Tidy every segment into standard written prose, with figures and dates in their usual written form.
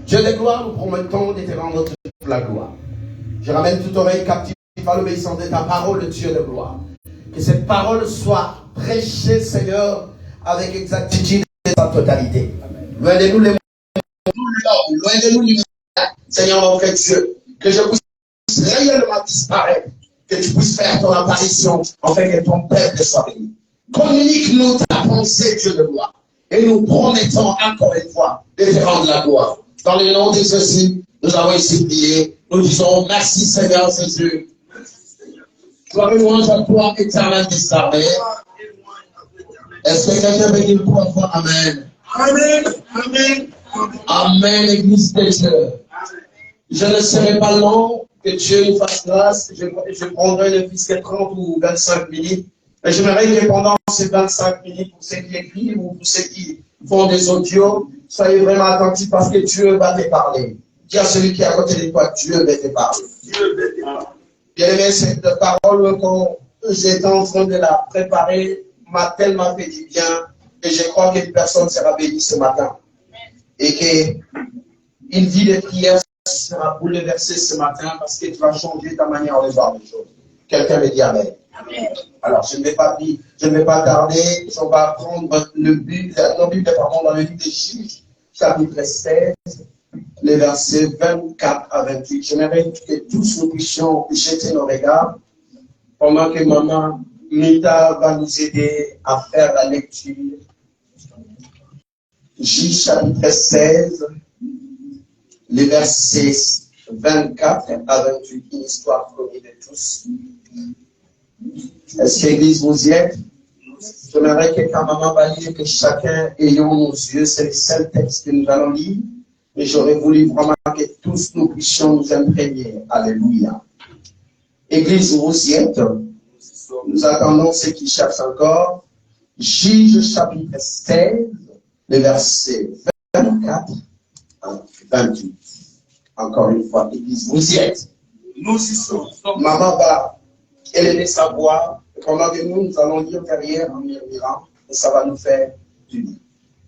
Dieu de gloire, nous promettons de te rendre toute la gloire. Je ramène toute oreille captive à l'obéissance de ta parole, Dieu de gloire. Que cette parole soit prêchée, Seigneur, avec exactitude et sa totalité. Loin de nous les l'homme, loin de nous l'humanité, Seigneur mon frère Dieu, que je puisse réellement disparaître, que tu puisses faire ton apparition, afin que ton peuple soit béni. Communique-nous ta pensée, Dieu de gloire, et nous promettons encore une fois de te rendre la gloire. Dans le nom de Jésus, nous avons ici prié, nous disons merci Seigneur Jésus. Gloire et louange à toi, éternel d'Israël. Est-ce que quelqu'un veut dire pour toi Amen? Amen. Amen. Amen, Église de Dieu. Je ne serai pas long, que Dieu nous fasse grâce. Je prendrai ne plus que 30 ou 25 minutes. Mais j'aimerais que pendant ces 25 minutes, pour ceux qui écrivent ou pour ceux qui font des audios, soyez vraiment attentifs parce que Dieu va te parler. Dis à celui qui est à côté de toi, Dieu va te parler. Bien aimé, cette parole, quand j'étais en train de la préparer, m'a tellement fait du bien et je crois qu'une personne sera bénie ce matin. Et qu'une vie de prière sera bouleversée ce matin parce que tu vas changer ta manière de voir les choses. Quelqu'un me dit Amen. Amen. Alors, je ne vais pas tarder. On va prendre le but, dans le livre des Juges, chapitre 16, les versets 24 à 28. J'aimerais que tous nous puissions jeter nos regards pendant que Maman Mita va nous aider à faire la lecture. Juges chapitre 16, les versets 24 à 28, une histoire connue de tous. Est-ce que l'église vous y êtes? J'aimerais que quand maman va lire, que chacun ayant nos yeux, c'est le seul texte que nous allons lire, mais j'aurais voulu vraiment que tous nous puissions nous imprégner. Alléluia. Église, vous y êtes? Nous attendons ceux qui cherchent encore. Juges chapitre 16, les versets 24 à 28. Encore une fois, Église, vous y êtes? Nous y sommes. Maman va élever sa voix. Et pendant que nous allons lire derrière en murmurant, et ça va nous faire du bien.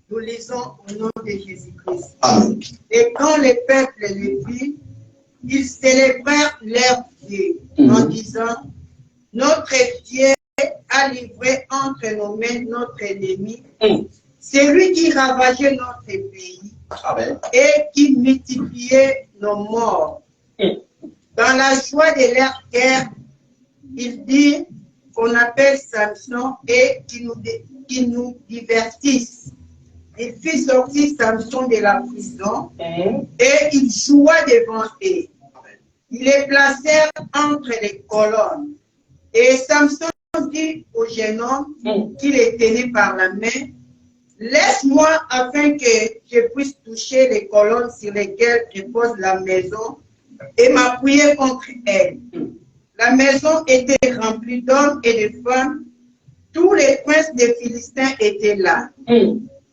Nous lisons au nom de Jésus-Christ. Amen. Et quand les peuples le virent, ils célébrèrent leur Dieu en disant, notre Dieu a livré entre nos mains notre ennemi, celui qui ravageait notre pays. Amen. Et qui multipliait nos morts. Dans la joie de leur guerre, il dit qu'on appelle Samson et qui nous divertisse. Il fit sortir Samson de la prison et il joua devant eux. Ils les placèrent entre les colonnes. Et Samson dit au jeune homme qui les tenait par la main, laisse-moi afin que je puisse toucher les colonnes sur lesquelles repose la maison et m'appuyer contre elles. La maison était remplie d'hommes et de femmes. Tous les princes des Philistins étaient là.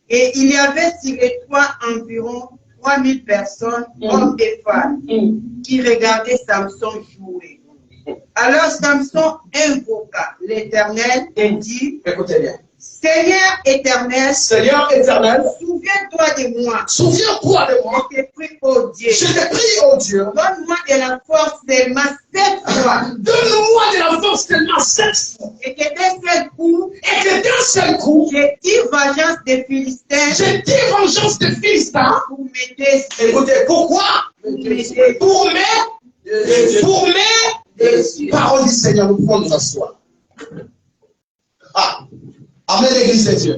Et il y avait sur les toits environ 3000 personnes, hommes et femmes, qui regardaient Samson jouer. Alors Samson invoqua l'Éternel et dit, écoutez bien. Seigneur éternel, souviens-toi de moi. Souviens-toi de moi. Je te prie, ô Dieu. Je te prie, ô Dieu. Donne-moi de la force seulement 7 fois. Donne-moi de la force seulement 7 fois. Et que d'un seul coup, je tire vengeance des Philistins. Je tire vengeance des Philistins. Pour m'aider. Écoutez, pourquoi? Pour mes paroles du Seigneur, nous pouvons nous asseoir. Amen, l'Église de Dieu.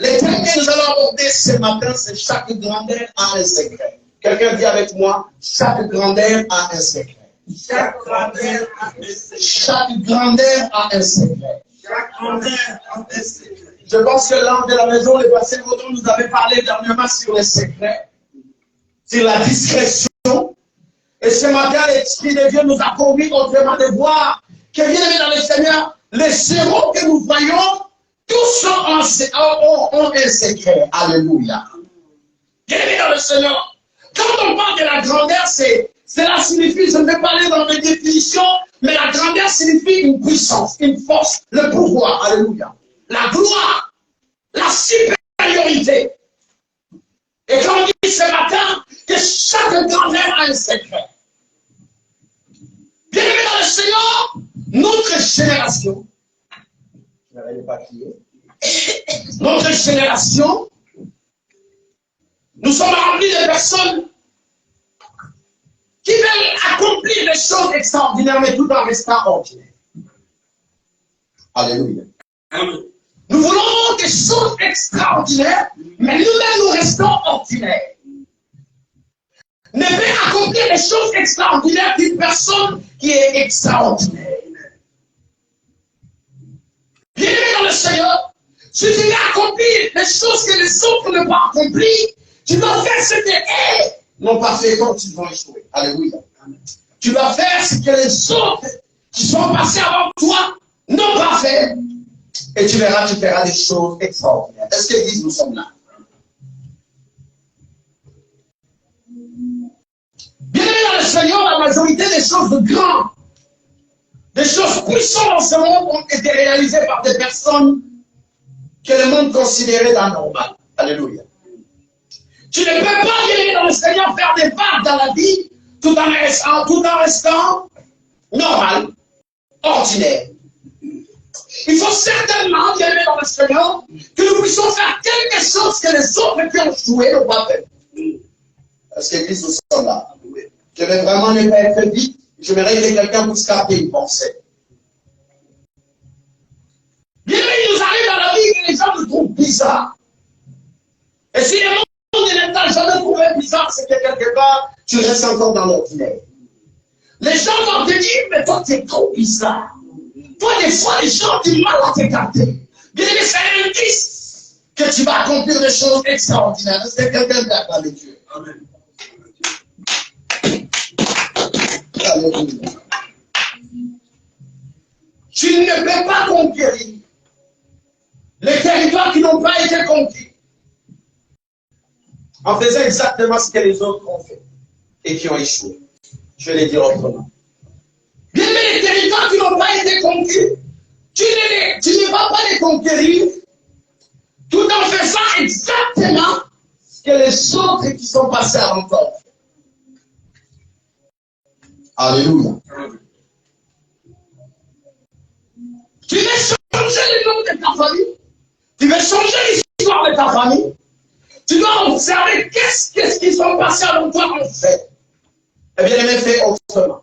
Les thèmes que nous allons aborder ce matin, c'est chaque grandeur a un secret. Quelqu'un dit avec moi, chaque grandeur a un secret. Chaque grandeur a un secret. Chaque grandeur a un secret. Chaque grandeur a un secret. Je pense que l'ange de la maison, le pasteur Godon, nous avait parlé dernièrement sur les secrets, sur la discrétion. Et ce matin, l'Esprit de Dieu nous a conduit autrement de voir que bien aimé dans le Seigneur, les zéros que nous voyons, tous ont un secret. Alléluia. Bien aimé dans le Seigneur, quand on parle de la grandeur, cela signifie, je ne vais pas aller dans les définitions, mais la grandeur signifie une puissance, une force, le pouvoir. Alléluia. La gloire, la supériorité. Et quand on dit ce matin que chaque un secret. Bien aimé dans le Seigneur, notre génération, notre génération, nous sommes remplis de personnes qui veulent accomplir des choses extraordinaires, mais tout en restant ordinaires. Alléluia. Amen. Nous voulons des choses extraordinaires, mais nous-mêmes nous restons ordinaires. Ne peut accomplir des choses extraordinaires qu'une personne qui est extraordinaire. Bien-aimé dans le Seigneur, si tu veux accomplir des choses que les autres ne peuvent pas accomplir, tu dois faire ce que eux n'ont pas fait, donc ils vont échouer. Alléluia. Amen. Tu dois faire ce que les autres qui sont passés avant toi n'ont pas fait. Et tu verras, tu feras des choses extraordinaires. Est-ce qu'ils disent nous sommes là? Bien aimé dans le Seigneur, la majorité des choses de grands, des choses puissantes dans ce monde ont été réalisées par des personnes que le monde considérait d'anormal. Alléluia. Tu ne peux pas, bien aimé dans le Seigneur, faire des vagues dans la vie tout en restant normal, ordinaire. Il faut certainement, bien aimé dans le Seigneur, que nous puissions faire quelque chose que les autres qui ont joué n'ont pas fait. Est-ce que l'église nous sommes là? Je vais vraiment ne pas être vite. Je vais régler quelqu'un pour se capter une pensée. Bien aimé, il nous arrive dans la vie que les gens nous trouvent bizarres. Et si le monde ne t'a jamais trouvé bizarre, c'est que quelque part, tu restes encore dans l'ordinaire. Les gens vont te dire, mais toi, tu es trop bizarre. Toi, des fois, les gens ont du mal à te capter. Bien aimé, c'est un indice que tu vas accomplir des choses extraordinaires. Est-ce que quelqu'un peut acclamer Dieu? Amen. Alléluia. Tu ne peux pas conquérir les territoires qui n'ont pas été conquis en faisant exactement ce que les autres ont fait et qui ont échoué. Je vais les dire autrement. Bien aimé, les territoires qui n'ont pas été conquis, tu ne vas pas les conquérir tout en faisant exactement ce que les autres qui sont passés avant toi. Alléluia. Tu veux changer le nom de ta famille. Tu veux changer l'histoire de ta famille. Tu dois observer qu'est-ce qu'ils sont passés avant toi en fait. Eh bien, aimé, fais autrement.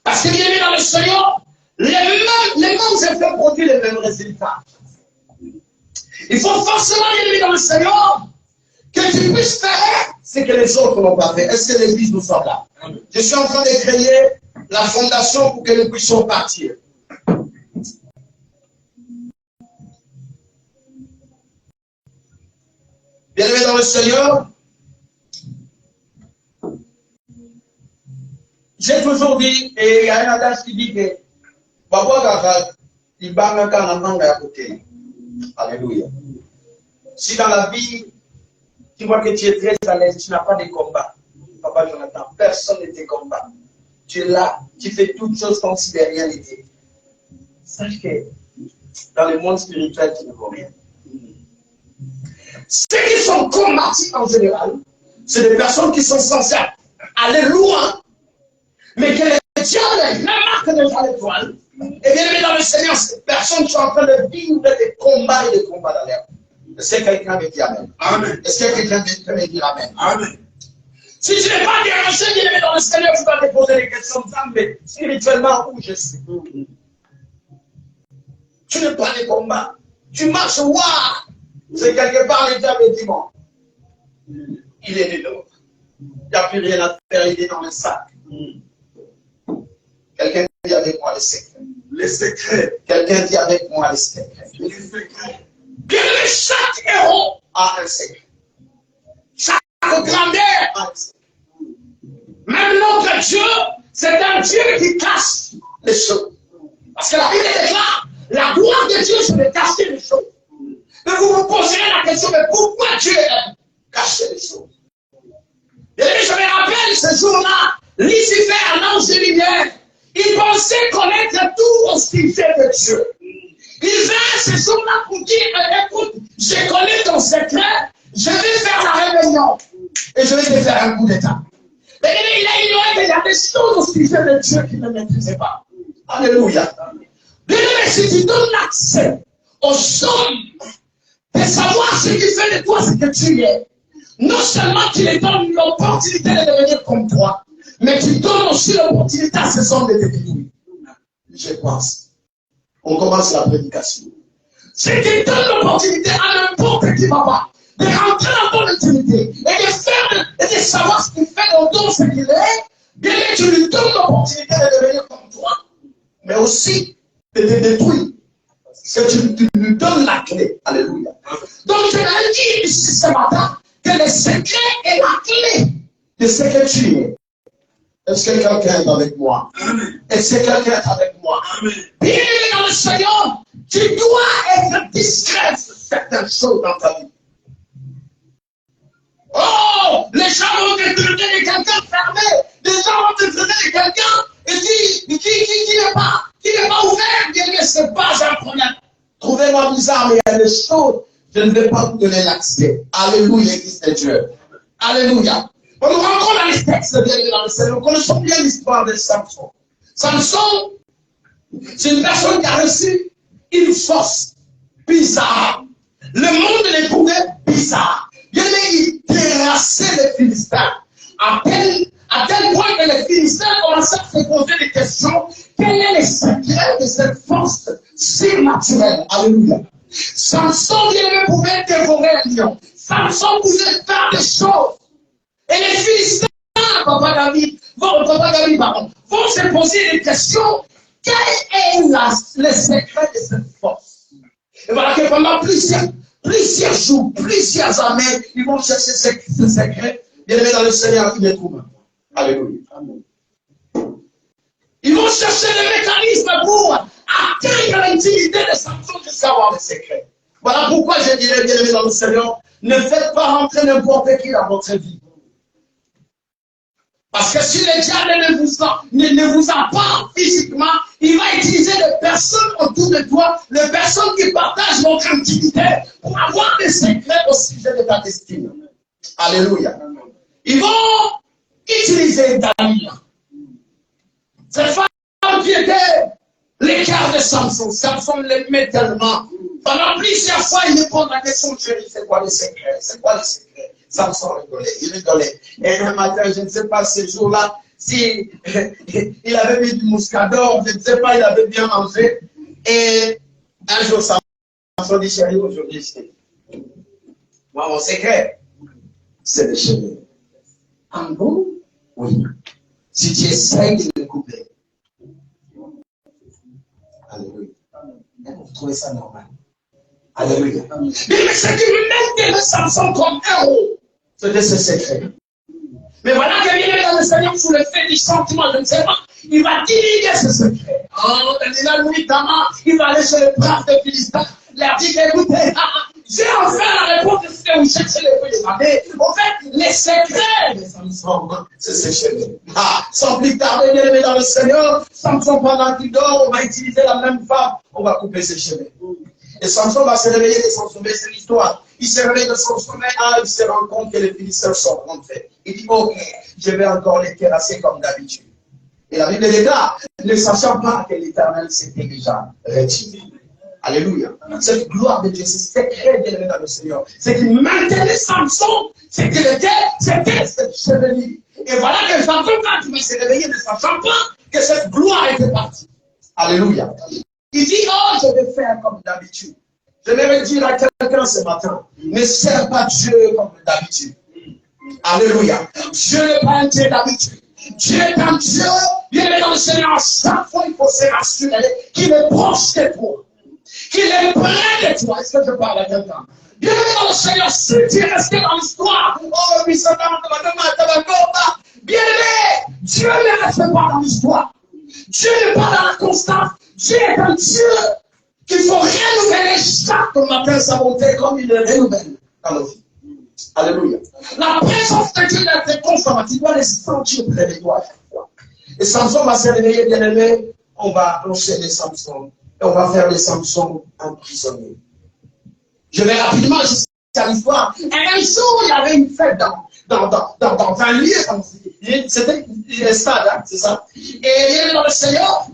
Parce que bien aimé dans le Seigneur, les mêmes effets produisent les mêmes résultats. Il faut forcément, bien aimé dans le Seigneur, que tu puisses faire ce que les autres n'ont pas fait. Est-ce que l'église nous sommes là? Je suis en train de créer la fondation pour que nous puissions partir. Bien aimé dans le Seigneur, j'ai toujours dit, et il y a un adage qui dit que alléluia. Si dans la vie, tu vois que tu es très à l'aise, tu n'as pas de combat. Papa Jonathan, personne ne te combat. Tu es là, tu fais toutes choses comme si de rien n'était. Sache que dans le monde spirituel, tu ne vois rien. Ceux qui sont combattus en général, c'est des personnes qui sont censées aller loin, mais que les diables, la marque de l'étoile, et bien aimé dans le Seigneur, ces personnes sont en train de vivre des combats et des combats dans l'air. Est-ce que quelqu'un veut dire Amen? Amen. Est-ce que quelqu'un veut dire Amen? Amen. Si tu n'es pas dérangé, bien aimé dans le Seigneur, tu vas te poser des questions, mais spirituellement, où je suis? Tu n'es pas les combats. Tu marches, waouh! C'est quelque part, le diable dit, bon, il est dehors. Il n'y a plus rien à faire, il est dans le sac. Quelqu'un dit avec moi les secrets. Les secrets. Quelqu'un dit avec moi les secrets. Les secrets. Bien aimé, chaque héros a un secret. Chaque grandeur a un secret. Même notre Dieu, c'est un Dieu qui cache les choses. Parce que la Bible déclare, la gloire de Dieu, c'est de cacher les choses. Et vous vous poserez la question, mais pourquoi Dieu aime cacher les choses? Et je me rappelle ce jour-là, Lucifer, l'ange de lumière, il pensait connaître tout au sujet de Dieu. Il vint ce jour-là pour dire, écoute, je connais ton secret, je vais faire la rébellion et je vais te faire un coup d'état. Mais il a ignoré qu'il y a des choses au sujet de Dieu qu'il ne maîtrisait pas. Alléluia. Bien aimé, si tu donnes l'accès aux hommes de savoir ce qui fait de toi ce que tu es, non seulement tu les donnes l'opportunité de devenir comme toi, mais tu donnes aussi l'opportunité à ces hommes de te détruire. Je pense. On commence la prédication. Si tu donnes l'opportunité à n'importe qui, papa, de rentrer dans ton intimité et de faire et de savoir ce qu'il fait dans ton ce qu'il est, bien que tu lui donnes l'opportunité de devenir comme toi, mais aussi de te détruire. Parce que tu lui donnes la clé. Alléluia. Donc je l'ai dit ici ce matin que le secret est la clé de ce que tu es. Est-ce que quelqu'un est avec moi? Est-ce que quelqu'un est avec moi? Bien dans le Seigneur, tu dois être discret sur certaines choses dans ta vie. Oh, les gens vont te traiter de quelqu'un fermé. Les gens vont te traiter de quelqu'un et qui n'est pas ouvert. Bien que ce n'est pas un problème. Trouvez-moi bizarre, mais il y a des choses, je ne vais pas vous donner l'accès. Alléluia, Église de Dieu. Alléluia. On nous rencontre dans les textes bien dans le Seigneur. Nous connaissons bien l'histoire de Samson. Samson, c'est une personne qui a reçu une force bizarre. Le monde les trouvait bizarre. Il terrassait les Philistins à tel point que les Philistins commençaient à se poser des questions. Quel est le secret de cette force surnaturelle? Alléluia. Samson pouvait dévorer un lion. Samson pouvait faire des choses. Et les Philistins, papa David, vont se poser des questions. Quel est le secret de cette force? Et voilà que pendant plusieurs jours, plusieurs années, ils vont chercher ce secret. Bien aimé dans le Seigneur, il est tout maintenant. Alléluia. Ils vont chercher les mécanismes pour atteindre l'intimité de Samson jusqu'à avoir le secret. Voilà pourquoi je dirais, bien aimé dans le Seigneur, ne faites pas rentrer n'importe qui dans votre vie. Parce que si le diable ne vous a pas physiquement, il va utiliser les personnes autour de toi, les personnes qui partagent votre intimité pour avoir des secrets au sujet de ta destinée. Alléluia. Ils vont utiliser Dalila. Cette femme qui était l'écart de Samson. Samson l'aimait tellement. Pendant plusieurs fois, il me pose la question, chérie, c'est quoi le secret? C'est quoi le secret? Samson rigolait, il rigolait. Et un matin, je ne sais pas, ce jour-là, si il avait mis du muscador, je ne sais pas, il avait bien mangé. Et un jour, Samson dit, chérie, aujourd'hui, c'est moi, mon secret, c'est le cheveux. En bon? Oui. Si tu essayes de le couper. Alléluia. Vous trouvez ça normal? Alléluia. Mais ce qui met Samson comme héros, c'était ce secret. Mais voilà que vient dans le Seigneur sous l'effet du sentiment, je ne sais pas, il va divulguer ce secret. Oh, il va aller chez les braves de Philistins, leur dire, écoutez, j'ai enfin la réponse de ce que vous cherchez les demander. En fait, les secrets de Samson, c'est ce cheveux. Sans plus tarder, bien aimé dans le Seigneur, Samson pendant qu'il dort, on va utiliser la même femme, on va couper ses cheveux. Et Samson va se réveiller de son sommeil, c'est l'histoire. Il se réveille de son sommeil, il se rend compte que les Philistins sont rentrés. Il dit, ok, je vais encore les terrasser comme d'habitude. Et la Bible déclare, ne sachant pas que l'Éternel s'était déjà retiré. Alléluia. Cette gloire de Dieu, c'est secret bien aimé dans le Seigneur. C'est qu'il maintenait Samson, c'est qu'il était, c'était cette chevelure. Et voilà que Samson, quand il va se réveiller, ne sachant pas que cette gloire était partie. Alléluia. Il dit, oh, je vais faire comme d'habitude. Je vais dire à quelqu'un ce matin, ne sers pas Dieu comme d'habitude. Alléluia. Dieu n'est pas un Dieu d'habitude. Dieu est un Dieu, bien aimé dans le Seigneur. Chaque fois, il faut se rassurer qu'il est proche de toi. Qu'il est près de toi. Est-ce que je parle à quelqu'un? Bien aimé dans le Seigneur, si tu es resté dans l'histoire, oh, bien aimé, Dieu ne reste pas dans l'histoire. Dieu n'est pas dans la constance. Dieu est un Dieu qu'il faut renouveler chaque matin sa bonté comme il le renouvelle dans nos vies. Alléluia. La présence de Dieu est constante. Tu dois les sentir près de toi à chaque fois. Et Samson va se réveiller, bien aimé. On va enchaîner Samson. Et on va faire les Samson un prisonnier. Je vais rapidement jusqu'à l'histoire. Et un jour, il y avait une fête dans un lieu. C'était un stade, hein, c'est ça. Et il y avait dans le Seigneur,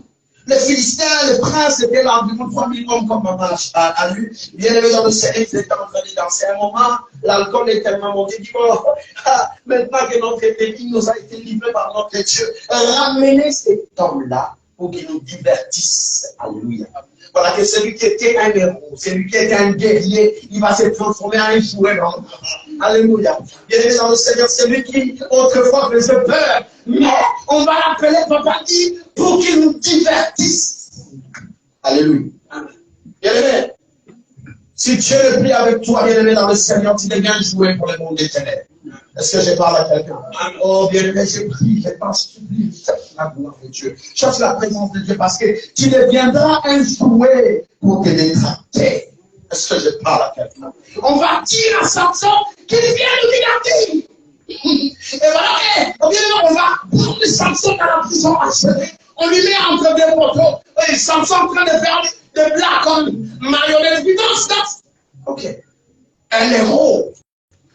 les Philistins, les princes étaient là, environ 3000 hommes comme papa à lui. Bien aimé dans le Seigneur, ils étaient en train de danser. À un moment, l'alcool est tellement monté. Il dit, bon, maintenant que notre pays nous a été livré par notre Dieu, ramenez cet homme-là pour qu'il nous divertisse. Alléluia. Voilà que celui qui était un héros, celui qui était un guerrier, il va se transformer en un jouet. Alléluia. Bien aimé dans le Seigneur, celui qui autrefois faisait peur, mais on va l'appeler papa dit pour qu'il nous divertisse. Alléluia. Bien aimé, si Dieu est pris avec toi, bien aimé dans le Seigneur, tu deviens joué pour le monde des ténèbres. Est-ce que je parle à quelqu'un? Oh, bien aimé, je prie, je pense, supplie, cherche la gloire de Dieu. Cherche la présence de Dieu parce que tu deviendras un jouet pour te détracter. Est-ce que je parle à quelqu'un? On va dire à Samson qu'il vient nous divertir. Et voilà, on va prendre Samson dans la prison achevée. On lui met entre deux poteaux. Et Samson en train de faire des blagues comme marionnette. Puis danse. Ok. Un héros.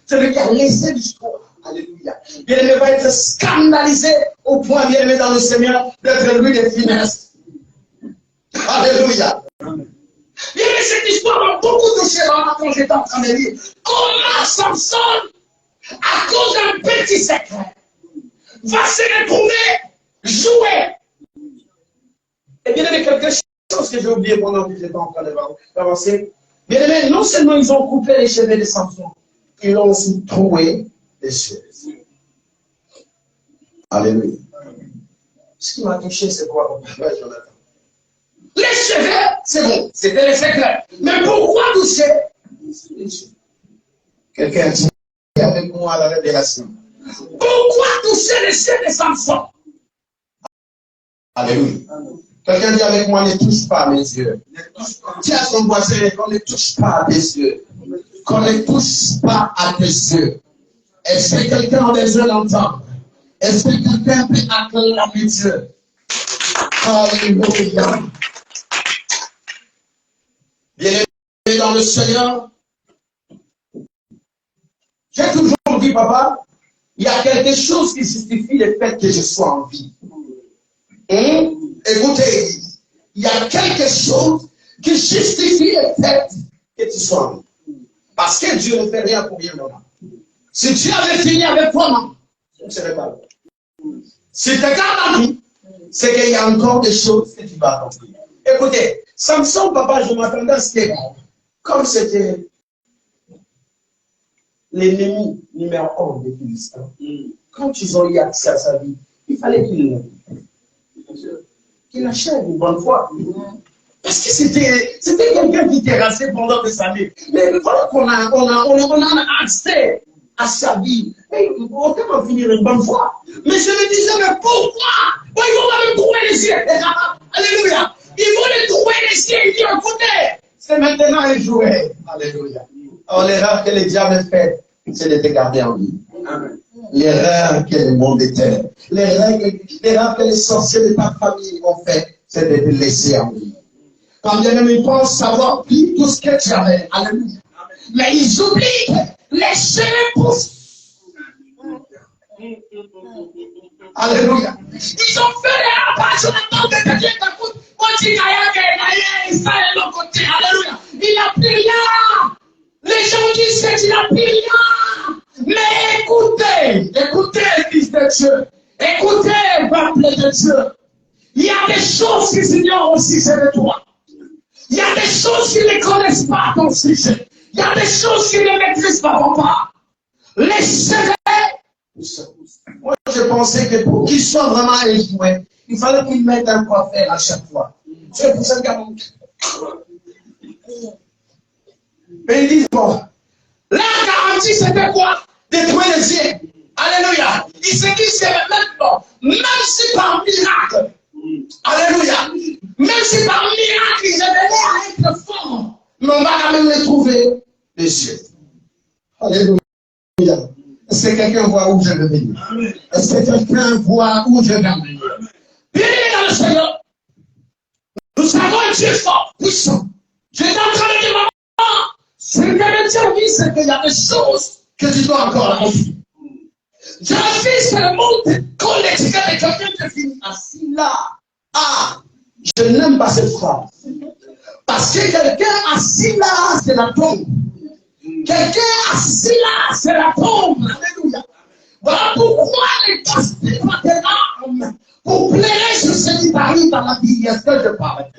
Celui qui a laissé l'histoire. Alléluia. Bien-aimé va être scandalisé au point, bien-aimé dans le Seigneur, d'être lui des finesses. Alléluia. Bien-aimé, cette histoire m'a beaucoup touché quand j'étais en train de lire. Comment Samson, à cause d'un petit secret, va se retrouver joué. Et bien aimé, quelque chose que j'ai oublié pendant que j'étais en train d'avancer. Bien aimé, non seulement ils ont coupé les cheveux de Samson, ils ont aussi troué les cheveux. Alléluia. Ce qui m'a touché, c'est quoi, Jonathan? Les cheveux, c'est bon, c'était les secrets. Mais pourquoi toucher les cheveux? Quelqu'un dit avec moi à la révélation. Pourquoi toucher les cheveux de Samson? Alléluia. Quelqu'un dit avec moi, ne touche pas mes yeux. Dis à son voisin, qu'on ne touche pas à tes yeux. Qu'on ne touche pas à tes yeux. Est-ce que quelqu'un a besoin d'entendre? Est-ce que quelqu'un peut acclamer Dieu? Alléluia. Bien-aimé dans le Seigneur, j'ai toujours dit, papa, il y a quelque chose qui justifie le fait que je sois en vie. Écoutez, il y a quelque chose qui justifie le fait que tu sois en vie. Parce que Dieu ne fait rien pour rien moment. Si Dieu avait fini avec toi, non, je ne serais pas là. Si tu gardes en vie, c'est qu'il y a encore des choses que tu vas accomplir. Écoutez, Samson, papa, je m'attendais à ce que, comme c'était l'ennemi numéro 1 des Philistins, quand ils ont eu accès à sa vie, il fallait qu'il achève une bonne fois. Parce que c'était quelqu'un qui terrassait pendant des années. Mais voilà qu'on a accès à sa vie. Et on peut en finir une bonne fois. Mais je me disais, mais pourquoi? Bon, ils vont même trouver les yeux. Alléluia. Ils vont les trouver les yeux. Ils disent, écoutez, c'est maintenant un jouet. Alléluia. Alors l'erreur que le diable fait, c'est de te garder en vie. Amen. L'erreur que le monde était. L'erreur que les sorciers de ta famille ont fait, c'est de te laisser en vie. Quand bien même ils pensent savoir pris tout ce que tu avais. Alléluia. Mais ils oublient que les cheveux poussent. Alléluia. Ils ont fait les rapages sur la tente de Dieu. Alléluia. Il n'a plus rien. Les gens disent qu'il n'a plus rien. Mais écoutez, fils de Dieu. Écoutez, peuple de Dieu. Il y a des choses qu'ils ignorent aussi, c'est de toi. Il y a des choses qu'ils ne connaissent pas à ton sujet. Il y a des choses qu'ils ne maîtrisent pas, papa. Les cheveux. Moi, je pensais que pour qu'ils soient vraiment échoués, il fallait qu'ils mettent un coiffeur à chaque fois. C'est pour ça que mais ils disent, bon, la garantie, c'était quoi? Détruire les yeux. Alléluia. Il se dit, c'est maintenant, même si par miracle, alléluia, même si par miracle, ils venaient à être forts, mais on va quand même les trouver les yeux. Alléluia. Est-ce que quelqu'un voit où je veux venir? Est-ce que quelqu'un voit où je veux venir? Bien dans le Seigneur, nous avons un Dieu fort, puissant. J'étais en train de dire, maman, ce que le Dieu dit, c'est qu'il y a des choses que tu dois encore accomplir. Je refuse que le monde colle l'étiquette de quelqu'un qui est assis là. Ah, je n'aime pas cette phrase. Parce que quelqu'un assis là, c'est la tombe. Quelqu'un assis là, c'est la tombe. Alléluia. Voilà pourquoi les gospels maintenant, pour plairer sur ce qui t'arrive dans la vie, est-ce que je parle?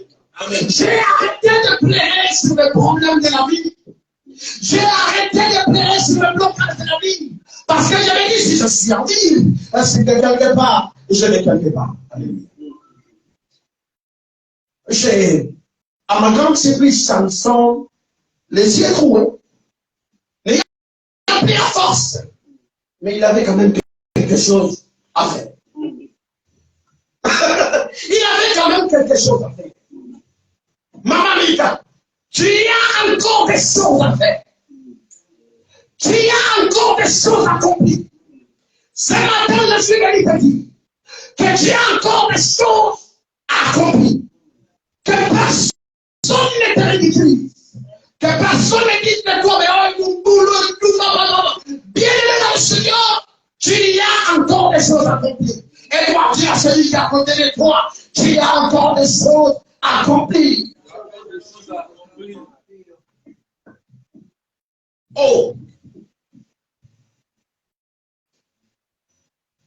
J'ai arrêté de plairer sur les problèmes de la vie. J'ai arrêté de plairer sur le blocage de la vie. Parce que j'avais dit, si je suis en vie, c'est que quelque part, je vais quelque part. Alléluia. À ma grande surprise, Samson, les yeux troués, mais il a pris la force. Mais il avait quand même quelque chose à faire. Il avait quand même quelque chose à faire. Maman Mika, tu as encore des choses à faire. Tu as encore des choses accomplies. Ce matin, le Seigneur te dit que tu as encore des choses accomplies. Que personne ne te ridiculise. Que personne ne dise de toi, mais oh, nous boulot, bien aimé dans le Seigneur, tu y as encore des choses accomplies. Et toi, tu as celui qui est à côté de toi, tu as encore des choses accomplies. Oh!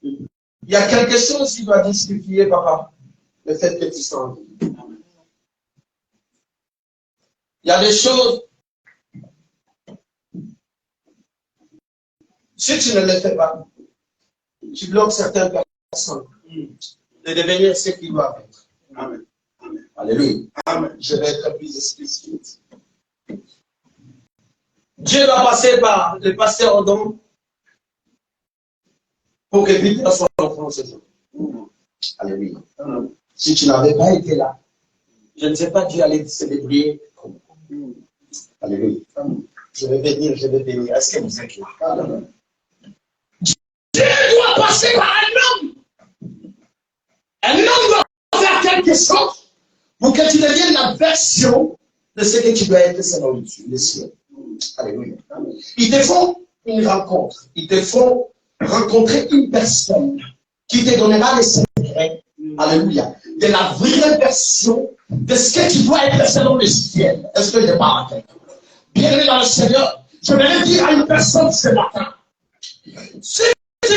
Il y a quelque chose qui doit disqualifier, papa, le fait que tu sens. Il y a des choses, si tu ne le fais pas, tu bloques certaines personnes de devenir ce qu'ils doivent être. Amen. Amen. Alléluia. Amen. Je vais être plus explicite. Dieu va passer par le pasteur Odon pour que Peter soit enfant ce jour. Alléluia. Amen. Si tu n'avais pas été là, je ne sais pas, Dieu allait célébrer. Alléluia. Je vais venir. Est-ce que vous êtes là? Amen. Dieu doit passer par un homme. Un homme doit faire quelque chose pour que tu deviennes la version de ce que tu dois être selon le ciel. Alléluia. Ils te font une rencontre. Ils te font rencontrer une personne qui te donnera les secrets. Alléluia. De la vraie version de ce que tu dois être selon le ciel. Est-ce que je parle à quelqu'un? Bienvenue dans le Seigneur. Je vais dire à une personne ce matin. Si tu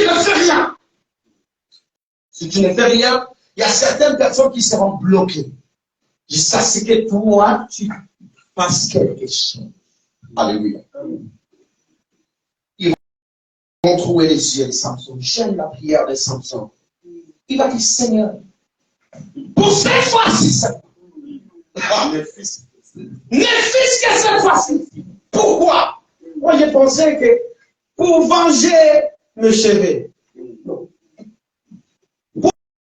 ne fais rien, il y a certaines personnes qui seront bloquées. Je sais que toi, tu fasses quelque chose. Alléluia. Ils vont trouver les yeux de Samson. J'aime la prière de Samson. Il va dire, Seigneur, pour cette fois-ci, ne fût-ce que cette fois-ci. Pourquoi? Moi, j'ai pensé que pour venger le chevet. Non.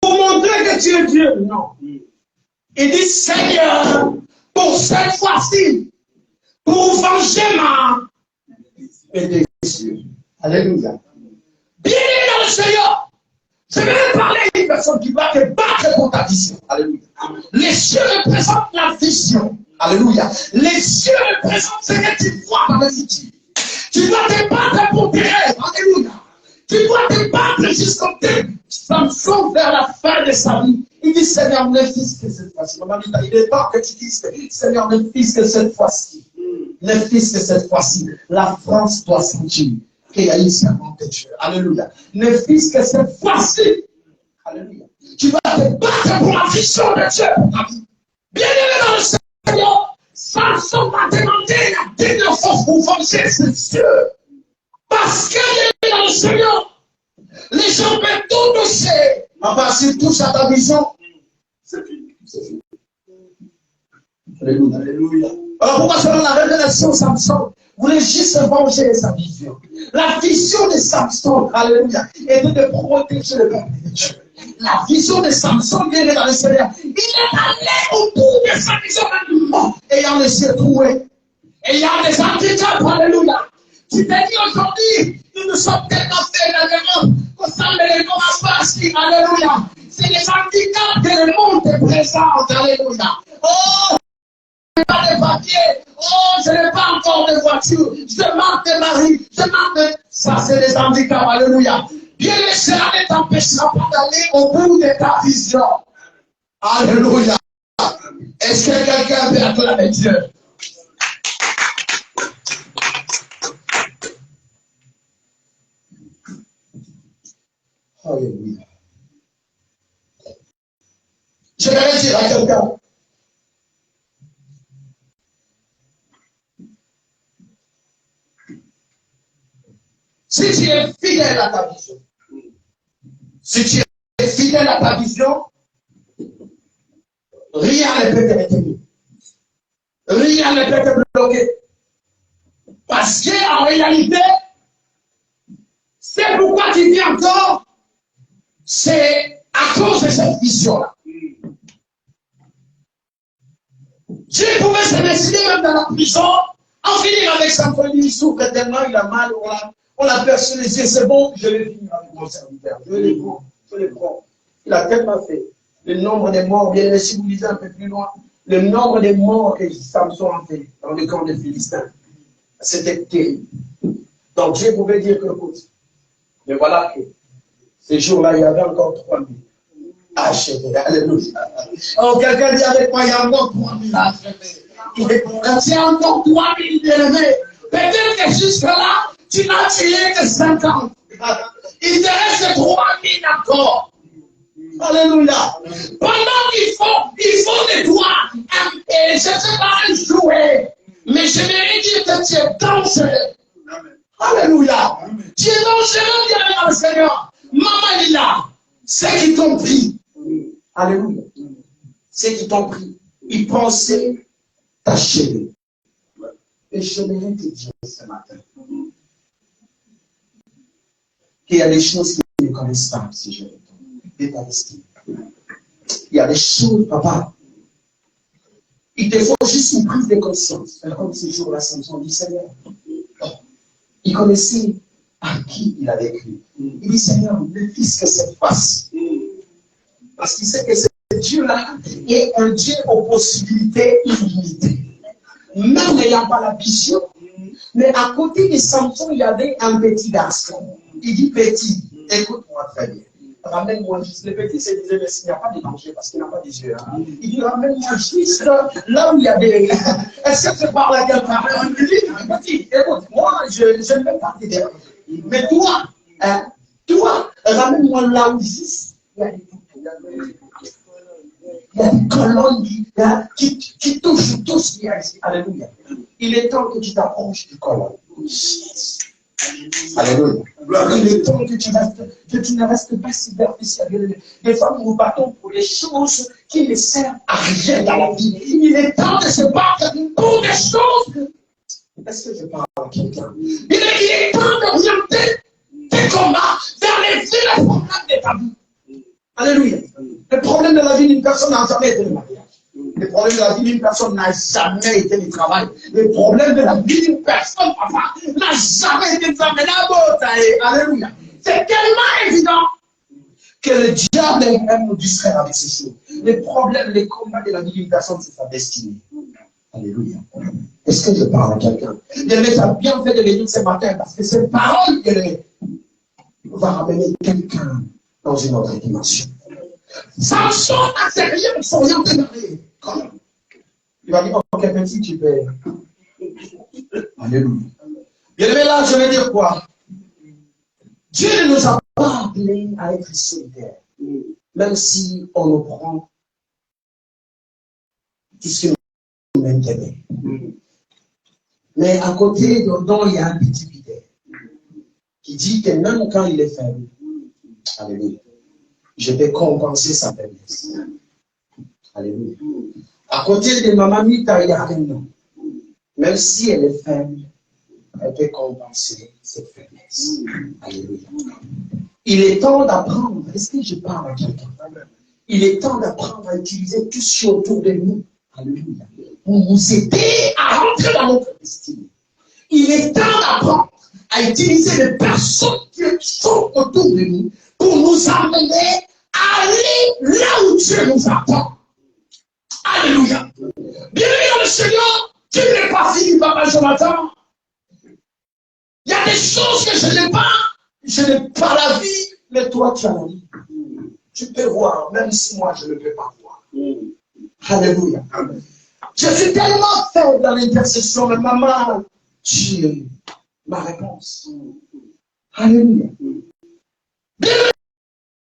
Pour montrer que tu es Dieu. Non. Il dit, Seigneur, pour cette fois-ci, pour venger ma pédécieux. Alléluia. Bien-aimé dans le Seigneur, je vais parler à une personne qui va te battre pour ta vision. Alléluia. Les cieux représentent la vision. Alléluia. Les cieux représentent ce que tu vois dans le futur. Tu dois te battre pour tes rêves. Alléluia. Tu dois te battre jusqu'au terme. Samson vers la fin de sa vie. Il dit, Seigneur, ne fils que cette fois-ci. Il est temps que tu dises, Seigneur, ne fils que cette fois-ci. Ne fils que cette fois-ci. La France doit sentir qu'il y a une servante de Dieu. Alléluia. Ne fils que cette fois-ci. Alléluia. Tu vas te battre pour la vision de Dieu pour ta vie. Bien-aimé dans le Seigneur, Samson va demander la dernière fois pour venger ses cieux. Parce qu'il est dans le Seigneur, les gens peuvent tout toucher. Papa, s'ils touchent à ta vision, c'est fini. C'est fini. Alléluia. Alléluia. Alors pourquoi selon la révélation de Samson voulait juste venger sa vision? La vision de Samson, alléluia, était de protéger le peuple de Dieu. La vision de Samson vient dans le Seigneur. Il est allé au bout de sa vision maintenant, ayant les yeux troués, ayant des handicaps, alléluia. Tu t'es dit aujourd'hui, nous nous sommes tellement faits énormément qu'on semble les commencer, alléluia. C'est les handicaps que le monde te présente, alléluia. Oh! Je n'ai pas de papier, oh, je n'ai pas encore de voiture, je manque de mari, je manque de... Ça, c'est des handicaps, alléluia. Bien aimé, cela ne t'empêchera pas d'aller au bout de ta vision. Alléluia. Est-ce que quelqu'un veut acclamer Dieu? Alléluia. Je vais dire à quelqu'un. Si tu es fidèle à ta vision, si tu es fidèle à ta vision, rien ne peut te retenir. Rien ne peut te bloquer. Parce qu'en réalité, c'est pourquoi tu vis encore, c'est à cause de cette vision-là. Dieu pouvait se décider même dans la prison, en finir avec sa famille, il souffre tellement, il a mal, on l'a perçu les yeux, c'est bon, je vais finir avec mon serviteur. Je les prends. Il a tellement fait. Le nombre de morts, bien si vous lisez un peu plus loin, le nombre de morts que Samson a fait dans le camp des Philistins, c'était terrible. Donc Dieu pouvait dire que, écoute, mais voilà que ces jours-là, il y avait encore 3000 achevés. Alléluia. Oh, quelqu'un dit avec moi, il y a encore 3000 achevés. Il y a encore 3000 bien-aimés. Peut-être que jusque-là, tu n'as tué que 50. Il te reste 3000 encore. Alléluia. Pendant qu'il faut de toi, je ne sais pas un jouet, mais je vais dire que tu es dangereux. Alléluia. Tu es dangereux, bien dans le Seigneur. Maman est là. Ceux qui t'ont pris. Alléluia. Ceux qui t'ont pris. Ils pensaient t'achever. Et je voudrais te dire ce matin qu'il y a des choses qu'ils ne connaissent pas, si je réponds. De ta destinée. Il y a des choses, papa. Il te faut juste une prise de conscience. Comme ces jours-là, Samson dit, Seigneur, il connaissait à qui il avait cru. Il dit, Seigneur, ne fils que cette face. Parce qu'il sait que ce Dieu-là est un Dieu aux possibilités illimitées. Même n'ayant pas la vision, mais à côté de Samson, il y avait un petit garçon. Il dit, petit, écoute-moi très bien. Ramène-moi juste, le petit se disait, mais s'il n'y a pas de danger, parce qu'il n'a pas des yeux. Hein. Il dit, ramène-moi juste là où il y a des... Est-ce que tu parles à quelqu'un? Il dit, petit, écoute, moi, je ne vais pas t'aider. Mais toi, ramène-moi là où juste, il y a des poupées. Il y a des colonnes qui touchent tout ce qu'il y a ici. Alléluia. Il est temps que tu t'approches du colonne. Alléluia. Il est temps que tu ne restes pas superficiel. Des fois, nous nous battons pour les choses qui ne servent à rien dans la vie. Il est temps de se battre pour des choses. Est-ce que je parle à quelqu'un? Il est temps d'orienter tes combats vers les vrais problèmes de ta vie. Alléluia. Le problème de la vie d'une personne n'a jamais été le mariage. Le problème de la vie d'une personne n'a jamais été le travail. Le problème de la vie d'une personne, papa, n'a jamais été la beauté. Alléluia. C'est tellement évident que le diable aime nous distraire avec ces choses. Les problèmes, les combats de la vie d'une personne, c'est sa destinée. Alléluia. Est-ce que je parle à quelqu'un? Tu as bien fait de venir ce matin parce que cette parole va ramener quelqu'un dans une autre dimension. Samson n'a rien pour s'orienter vers les colonnes. Il va dire, oh, quelqu'un si tu peux. Alléluia. Bien aimé, là, je vais dire quoi? Dieu ne nous a pas appelés à être solidaires, même si on nous prend tout ce que nous maintenons. Mais à côté de dedans, il y a un petit fidèle qui dit que même quand il est faible, alléluia, je vais compenser sa faiblesse. Alléluia. À côté de Maman Mita, il y a un nom. Même si elle est faible, elle peut compenser cette faiblesse. Alléluia. Il est temps d'apprendre. Est-ce que je parle à quelqu'un? Il est temps d'apprendre à utiliser tout ce qui est autour de nous. Alléluia. Pour nous aider à rentrer dans notre destinée. Il est temps d'apprendre à utiliser les personnes qui sont autour de nous pour nous amener à aller là où Dieu nous attend. Alléluia. Bienvenue dans le Seigneur, tu n'es pas fini, Papa Jonathan. Il y a des choses que je n'ai pas Je n'ai pas la vie, mais toi, tu as la vie. Tu peux voir, même si moi, je ne peux pas voir. Alléluia. Je suis tellement faible dans l'intercession, mais maman, tu es ma réponse. Alléluia. Bienvenue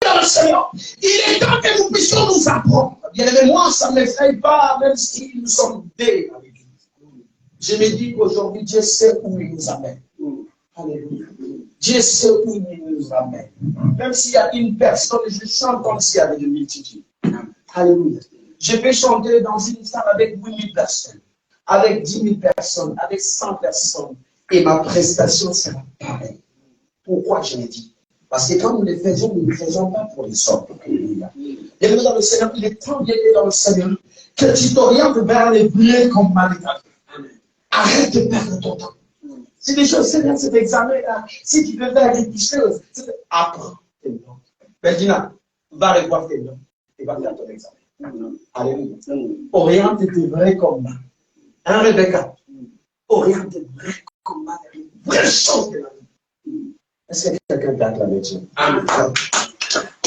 dans le Seigneur. Il est temps que nous puissions nous apprendre. Bien aimé, moi, ça ne m'effraie pas, même si nous sommes dés dans l'Église. Je me dis qu'aujourd'hui, Dieu sait où il nous amène. Alléluia. Dieu sait où il nous amène. Même s'il y a une personne, je chante comme s'il y avait une multitude. Alléluia. Je peux chanter dans une salle avec 8000 personnes, avec 10 000 personnes, avec 100 personnes. Et ma prestation sera pareille. Pourquoi je l'ai dit? Parce que quand nous le faisons, nous ne le faisons pas pour les autres. Alléluia. Bienvenue dans le Seigneur. Il est temps de bienvenue dans le Seigneur que tu t'orientes vers les vrais comme Marie-Thérèse. Arrête de perdre ton temps. Si les choses, c'est bien cet examen-là. Si tu veux faire quelque chose, apprends tes noms. Berdina, va revoir tes noms et va faire ton examen. Alléluia. Oriente tes vrais combats. Hein, Rebecca? Oriente tes vrais combats, les vraies choses de la vie. Est-ce que quelqu'un peut acclamer Dieu? Amen.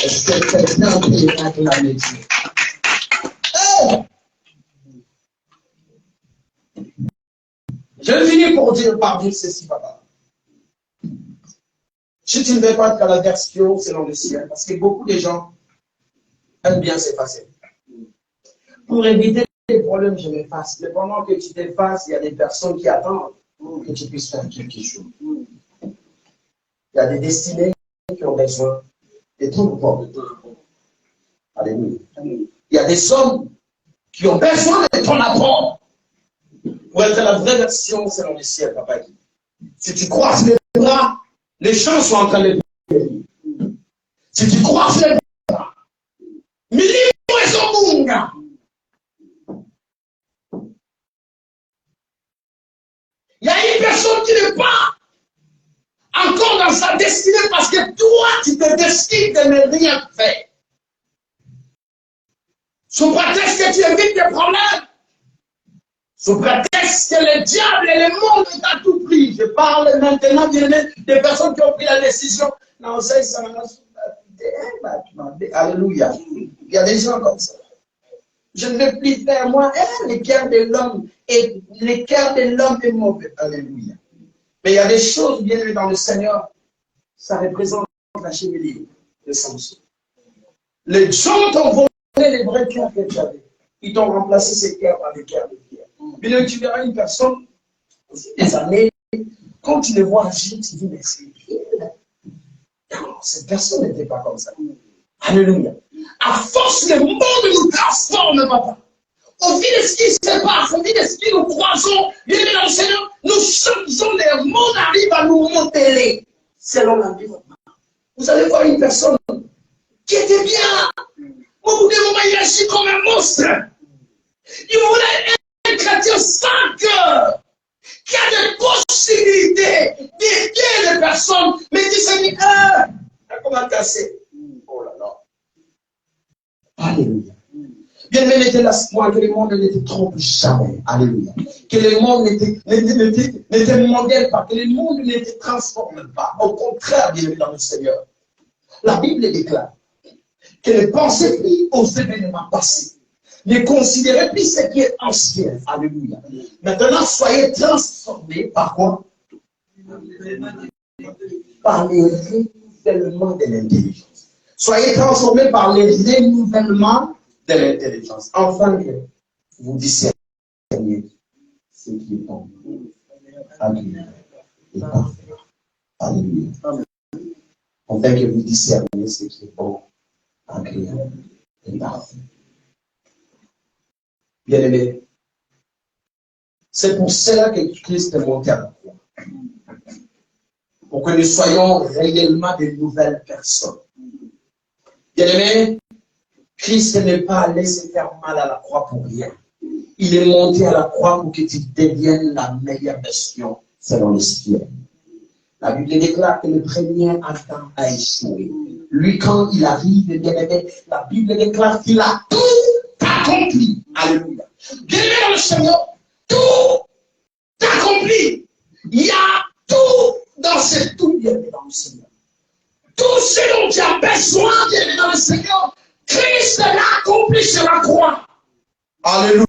Est-ce que quelqu'un peut acclamer Dieu? Hey! Je vais finir par dire ceci, papa. Si tu ne veux pas faire la version selon le ciel, parce que beaucoup de gens aiment bien s'effacer. Pour éviter les problèmes, je m'efface. Mais pendant que tu t'effaces, il y a des personnes qui attendent que tu puisses faire quelque chose. Il y a des destinés qui ont besoin de ton apport. Alléluia. Il y a des hommes qui ont besoin de ton apport. Pour être la vraie version selon le ciel, papa dit. Si tu croises les bras, les gens sont en train de périr. Si tu croises les bras, il y a une personne qui n'est pas encore dans sa destinée parce que toi, tu te destines de ne rien faire. Sous prétexte que tu évites des problèmes. Sous prétexte que le diable et le monde ont à tout pris. Je parle maintenant des personnes qui ont pris la décision. Non, ça, alléluia. Il y a des gens comme ça. Je ne veux plus faire moi. Le cœur de l'homme est mauvais. Alléluia. Mais il y a des choses bien aimées dans le Seigneur. Ça représente la chevelure de Samson. Les gens t'ont volé les vrais cœurs que tu avais. Ils t'ont remplacé ces cœurs par des cœurs de pierre. Puis tu verras une personne, des années, quand tu les vois agir, tu dis, mais c'est bien. Non, cette personne n'était pas comme ça. Alléluia. À force, le monde nous transforme, papa. Au vu de ce qui se passe, au vu de ce qui nous croisons, bien dans le Seigneur, nous changeons, le monde arrive à nous modeler selon l'environnement. Vous allez voir une personne qui était bien. Au bout d'un moment, il agit comme un monstre. Il voulait un chrétien sans cœur, qui a des possibilités d'aider les personnes, mais qui s'est mis, comment casser? Oh là là. Alléluia. Bien-aimé, n'était l'espoir que le monde ne te trompe jamais. Alléluia. Que le monde ne te modèle pas, que le monde ne te transforme pas. Au contraire, bien-aimé dans le Seigneur. La Bible déclare que ne pensez plus aux événements passés. Ne considérez plus ce qui est ancien. Alléluia. Maintenant, soyez transformés par quoi? Par les renouvellements de l'intelligence. Soyez transformés par les renouvellements de l'intelligence. Afin que vous discerniez ce qui est bon. Alléluia. Et parfait. Alléluia. Afin que vous discerniez ce qui est bon, agréable et parfait. Bien-aimé, c'est pour cela que Christ est monté à la croix. Pour que nous soyons réellement de nouvelles personnes. Bien-aimé, Christ n'est pas allé se faire mal à la croix pour rien. Il est monté à la croix pour que tu deviennes la meilleure version selon le ciel. La Bible déclare que le premier Adam a échoué. Lui, quand il arrive, bien-aimé, la Bible déclare qu'il a tout accompli. Alléluia. Bien-aimé dans le Seigneur, tout accompli. Il y a tout dans ce tout bien-aimé dans le Seigneur. Tout ce dont tu as besoin, bien dans le Seigneur, Christ l'a accompli sur la croix. Alléluia.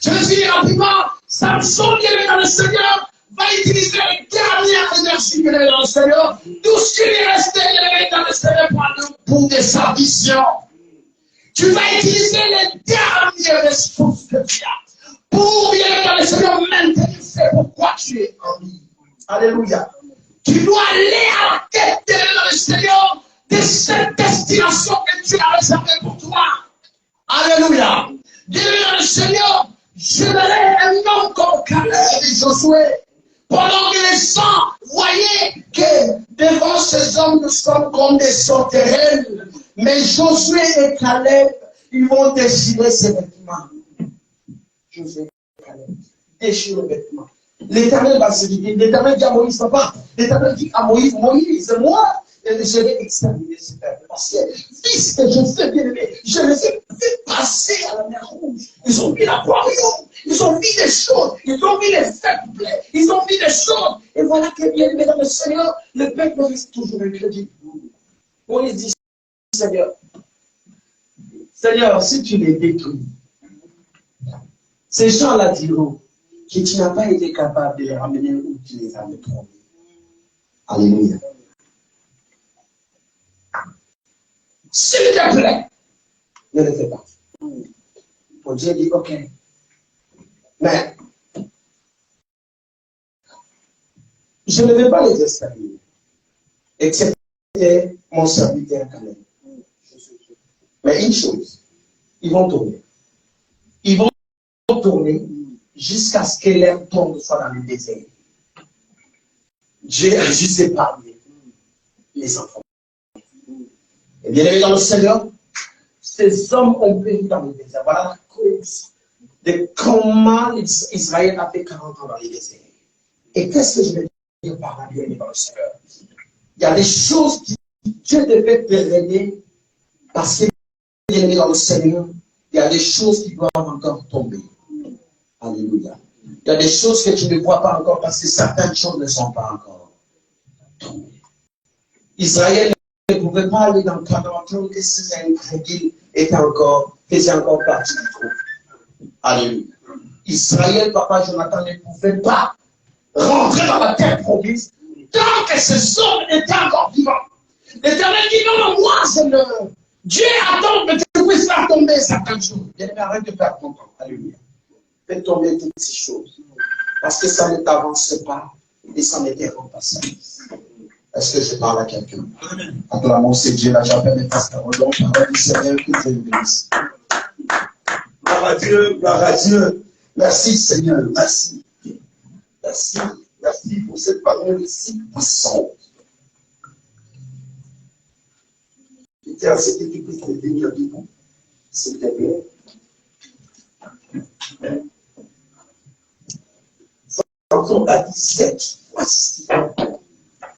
Je veux dire rapidement, Samson, bien dans le Seigneur, va utiliser les dernières énergies qu'il avait dans le Seigneur. Tout ce qui lui restait, bien dans le Seigneur, pour de sa vision. Tu vas utiliser les dernières ressources que tu as pour bien dans le Seigneur maintenir c'est pourquoi tu es en vie. Alléluia. Tu dois aller à la tête de le Seigneur de cette destination que tu as réservée pour toi. Alléluia. Derrière le Seigneur, je verrai un homme comme Caleb et Josué. Pendant que les gens voyaient que devant ces hommes, nous sommes comme des sauterelles. Mais Josué et Caleb, ils vont déchirer ses vêtements. Josué et Caleb, déchirent les vêtements. L'Éternel va se dire, l'Éternel dit à Moïse, papa, l'Éternel dit à Moïse, Moïse, moi, je vais exterminer ce peuple. Parce que, fils que je fais bien aimé, je les ai fait passer à la mer Rouge. Ils ont vu l'aquarium, ils ont vu des choses, ils ont vu les faibles, ils ont vu des choses. Et voilà que bien aimé dans le Seigneur, le peuple reste toujours incrédule. Moïse dit, Seigneur, si tu les détruis, ces gens-là diront que tu n'as pas été capable de les ramener où tu les avais trouvés. Alléluia. S'il te plaît, ne le fais pas. Mon Dieu dit, ok. Mais, je ne vais pas les exterminer, excepté mon serviteur Caleb. Mais une chose, ils vont tourner. Ils vont tourner jusqu'à ce que leur tombe soit dans le désert. Dieu a juste épargné les enfants. Et bien aimé dans le Seigneur, ces hommes ont péri dans le désert. Voilà la cause de comment Israël a fait 40 ans dans le désert. Et qu'est-ce que je vais dire par là, bien aimé dans le Seigneur? Il y a des choses qui Dieu devait pérenner parce que, bien aimé dans le Seigneur, il y a des choses qui doivent encore tomber. Alléluia. Il y a des choses que tu ne vois pas encore parce que certaines choses ne sont pas encore tombées. Israël ne pouvait pas aller dans le Canaan tant que ces incrédules faisaient encore partie du groupe. Alléluia. Israël, papa Jonathan, ne pouvait pas rentrer dans la terre promise tant que ces hommes étaient encore vivants. L'Éternel dit non, moi, c'est le Dieu attend que tu puisses faire tomber certaines choses. Bien aimé, arrête de perdre ton temps. Alléluia. Fais tomber toutes ces choses. Parce que ça ne t'avance pas et ça ne te rend pas service. Est-ce que je parle à quelqu'un? Acclamons ce Dieu là, j'appelle les pasteurs. Donc, parole du Seigneur, que Dieu bénisse. Gloire à Dieu, gloire à Dieu. Merci Seigneur, merci. Merci, merci pour cette parole si puissante. Je tiens à ce que tu puisses venir debout, s'il te plaît. Samson a 17.